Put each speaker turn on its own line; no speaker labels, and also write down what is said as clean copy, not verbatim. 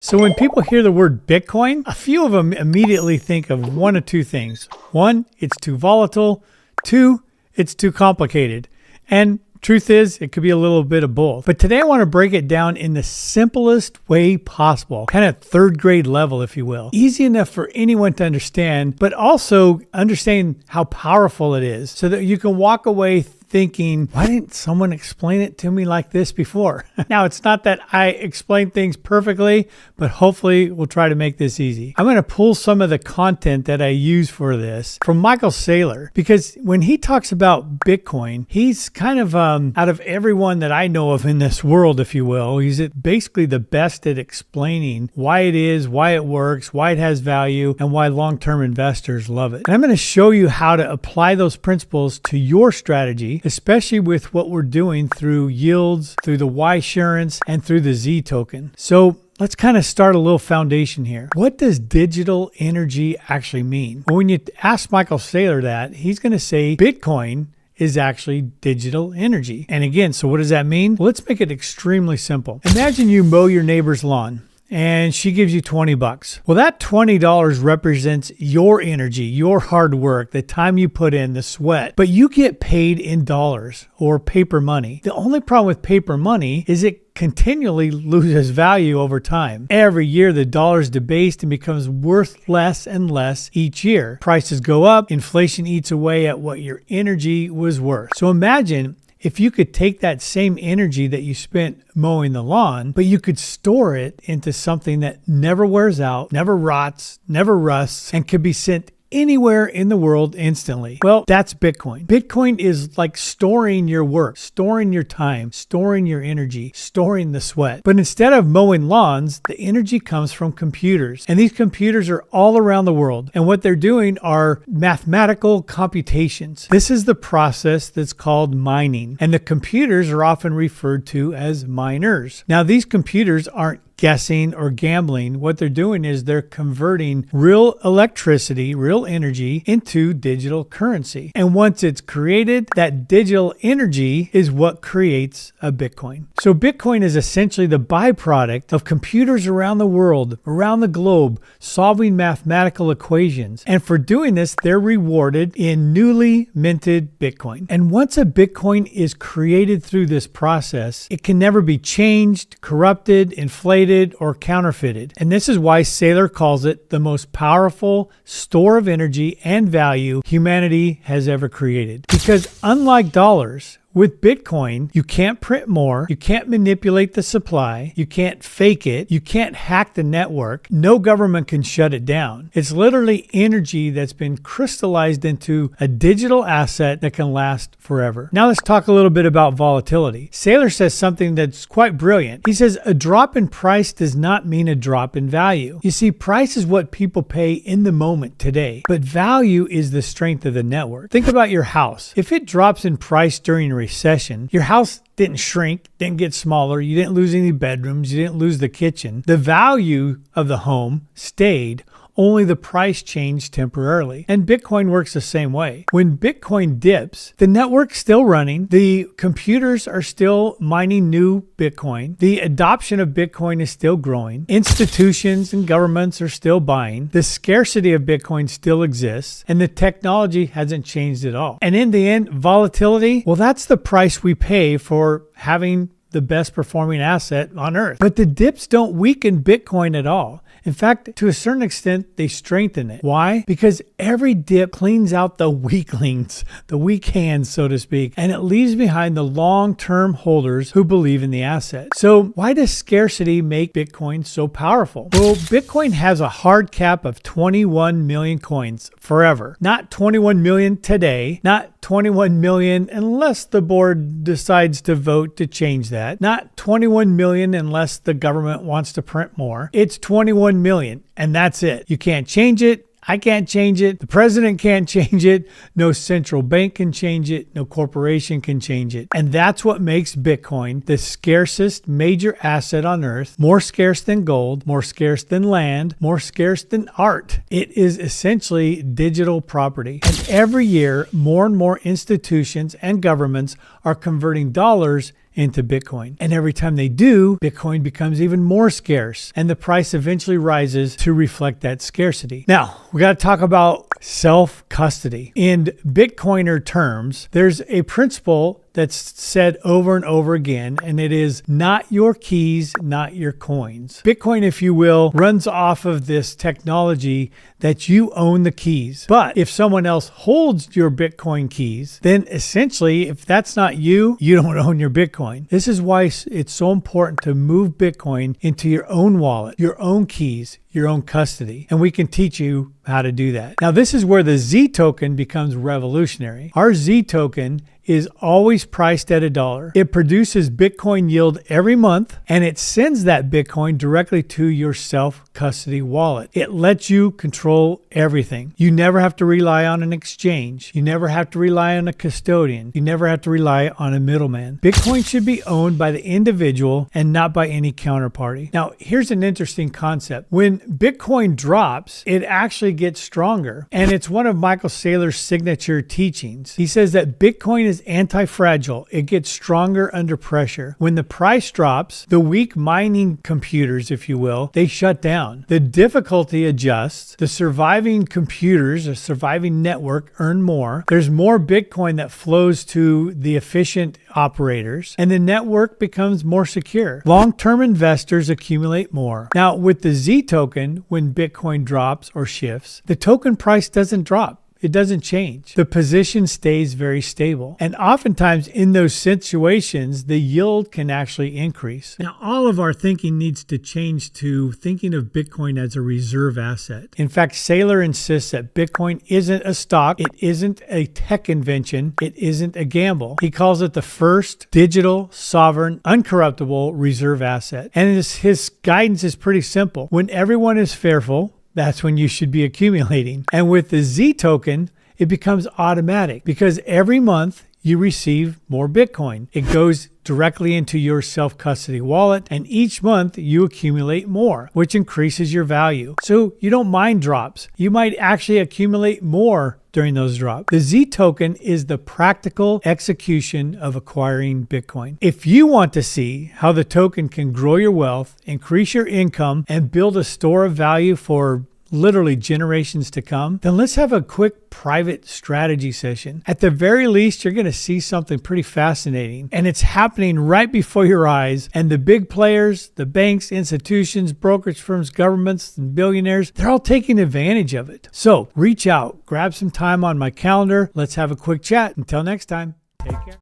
So when people hear the word Bitcoin, a few of them immediately think of one of two things. One, it's too volatile. Two, it's too complicated. And truth is, it could be a little bit of both. But today I want to break it down in the simplest way possible, kind of third grade level, if you will. Easy enough for anyone to understand, but also understand how powerful it is so that you can walk away thinking, why didn't someone explain it to me like this before? Now, it's not that I explain things perfectly, but hopefully we'll try to make this easy. I'm going to pull some of the content that I use for this from Michael Saylor, because when he talks about Bitcoin, he's kind of, out of everyone that I know of in this world, if you will, he's basically the best at explaining why it is, why it works, why it has value, and why long-term investors love it. And I'm going to show you how to apply those principles to your strategy, especially with what we're doing through yields, through the Y-Surance, and through the Z token. So let's kind of start a little foundation here. What does digital energy actually mean? Well, when you ask Michael Saylor that, he's going to say Bitcoin is actually digital energy. And again, so what does that mean? Well, let's make it extremely simple. Imagine you mow your neighbor's lawn and she gives you $20. Well, that $20 represents your energy, your hard work, the time you put in, the sweat, but you get paid in dollars or paper money. The only problem with paper money is it continually loses value over time. Every year, the dollar is debased and becomes worth less and less each year. Prices go up, inflation eats away at what your energy was worth. So imagine if you could take that same energy that you spent mowing the lawn, but you could store it into something that never wears out, never rots, never rusts, and could be sent anywhere in the world instantly. Well, that's Bitcoin. Bitcoin is like storing your work, storing your time, storing your energy, storing the sweat. But instead of mowing lawns, the energy comes from computers. And these computers are all around the world. And what they're doing are mathematical computations. This is the process that's called mining. And the computers are often referred to as miners. Now, these computers aren't guessing or gambling. What they're doing is they're converting real electricity, real energy into digital currency. And once it's created, that digital energy is what creates a Bitcoin. So Bitcoin is essentially the byproduct of computers around the world, around the globe, solving mathematical equations. And for doing this, they're rewarded in newly minted Bitcoin. And once a Bitcoin is created through this process, it can never be changed, corrupted, inflated, or counterfeited. And this is why Saylor calls it the most powerful store of energy and value humanity has ever created. Because unlike dollars, with Bitcoin, you can't print more, you can't manipulate the supply, you can't fake it, you can't hack the network, no government can shut it down. It's literally energy that's been crystallized into a digital asset that can last forever. Now let's talk a little bit about volatility. Saylor says something that's quite brilliant. He says a drop in price does not mean a drop in value. You see, price is what people pay in the moment today, but value is the strength of the network. Think about your house. If it drops in price during a recession, your house didn't shrink, didn't get smaller, you didn't lose any bedrooms, you didn't lose the kitchen. The value of the home stayed, only the price changed temporarily. And Bitcoin works the same way. When Bitcoin dips, the network's still running, the computers are still mining new Bitcoin, the adoption of Bitcoin is still growing, institutions and governments are still buying, the scarcity of Bitcoin still exists, and the technology hasn't changed at all. And in the end, volatility, well, that's the price we pay for having the best performing asset on earth. But the dips don't weaken Bitcoin at all. In fact, to a certain extent, they strengthen it. Why? Because every dip cleans out the weaklings, the weak hands, so to speak, and it leaves behind the long-term holders who believe in the asset. So why does scarcity make Bitcoin so powerful? Well, Bitcoin has a hard cap of 21 million coins forever. Not 21 million today, not 21 million unless the board decides to vote to change that, not 21 million unless the government wants to print more. It's 21 million, and that's it. You can't change it. I can't change it. The president can't change it. No central bank can change it. No corporation can change it. And that's what makes Bitcoin the scarcest major asset on earth, more scarce than gold, more scarce than land, more scarce than art. It is essentially digital property. And every year, more and more institutions and governments are converting dollars into Bitcoin. And every time they do, Bitcoin becomes even more scarce, and the price eventually rises to reflect that scarcity. Now, we got to talk about self-custody. In Bitcoiner terms, there's a principle that's said over and over again, and it is not your keys, not your coins. Bitcoin, if you will, runs off of this technology that you own the keys. But if someone else holds your Bitcoin keys, then essentially, if that's not you, you don't own your Bitcoin. This is why it's so important to move Bitcoin into your own wallet, your own keys, your own custody. And we can teach you how to do that. Now, this is where the Z token becomes revolutionary. Our Z token is always priced at $1. It produces Bitcoin yield every month, and it sends that Bitcoin directly to your self-custody wallet. It lets you control everything. You never have to rely on an exchange. You never have to rely on a custodian. You never have to rely on a middleman. Bitcoin should be owned by the individual and not by any counterparty. Now, here's an interesting concept. When Bitcoin drops, it actually gets stronger, and it's one of Michael Saylor's signature teachings. He says that Bitcoin is anti-fragile. It gets stronger under pressure. When the price drops, the weak mining computers, if you will, they shut down. The difficulty adjusts. The surviving computers, a surviving network, earn more. There's more Bitcoin that flows to the efficient operators, and the network becomes more secure. Long-term investors accumulate more. Now, with the Z token, when Bitcoin drops or shifts, the token price doesn't drop. It doesn't change. The position stays very stable. And oftentimes in those situations, the yield can actually increase. Now, all of our thinking needs to change to thinking of Bitcoin as a reserve asset. In fact, Saylor insists that Bitcoin isn't a stock. It isn't a tech invention. It isn't a gamble. He calls it the first digital, sovereign, uncorruptible reserve asset. And his guidance is pretty simple. When everyone is fearful, that's when you should be accumulating. And with the Z token, it becomes automatic because every month you receive more Bitcoin. It goes directly into your self-custody wallet, and each month you accumulate more, which increases your value. So you don't mind drops. You might actually accumulate more during those drops. The Z token is the practical execution of acquiring Bitcoin. If you want to see how the token can grow your wealth, increase your income, and build a store of value for literally generations to come, then let's have a quick private strategy session. At the very least, you're going to see something pretty fascinating, and it's happening right before your eyes. And the big players, the banks, institutions, brokerage firms, governments, and billionaires, they're all taking advantage of it. So reach out, grab some time on my calendar. Let's have a quick chat. Until next time, take care.